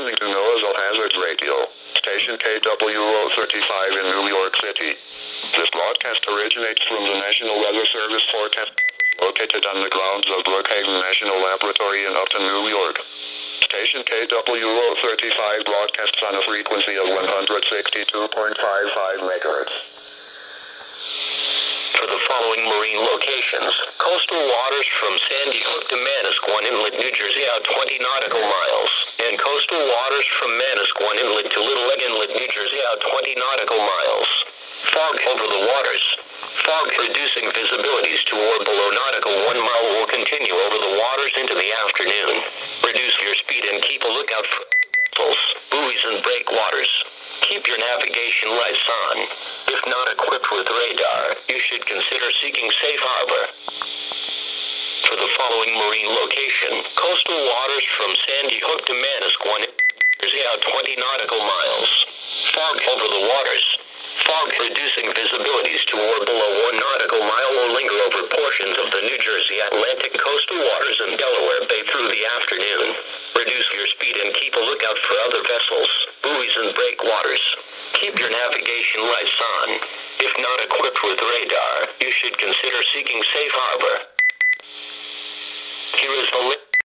listening to NOAA's Hazards Radio, station KWO35 in New York City. This broadcast originates from the National Weather Service forecast located on the grounds of Brookhaven National Laboratory in Upton, New York. Station KWO35 broadcasts on a frequency of 162.55 megahertz. For the following marine locations, coastal waters from Sandy Hook to Manasquan Inlet, New Jersey out 20 nautical miles, and coastal waters from Manasquan Inlet to Little Egg Inlet, New Jersey out 20 nautical miles. Fog over the waters. Fog reducing visibilities to or below nautical 1 mile will continue over the waters into the afternoon. Reduce your speed and keep a lookout for vessels, buoys and breakwaters. Keep your navigation lights on. If not equipped with radar, you should consider seeking safe harbor. For the following marine location, coastal waters from Sandy Hook to Manasquan, Jersey out 20 nautical miles. Fog over the waters. Fog reducing visibilities to or below 1 nautical mile will linger over portions of the New Jersey Atlantic coastal waters and Delaware Bay through the afternoon. Reduce your speed and keep a lookout for other vessels, buoys and breakwaters. Keep your navigation lights on. If not equipped with radar, you should consider seeking safe harbor. Here is the list.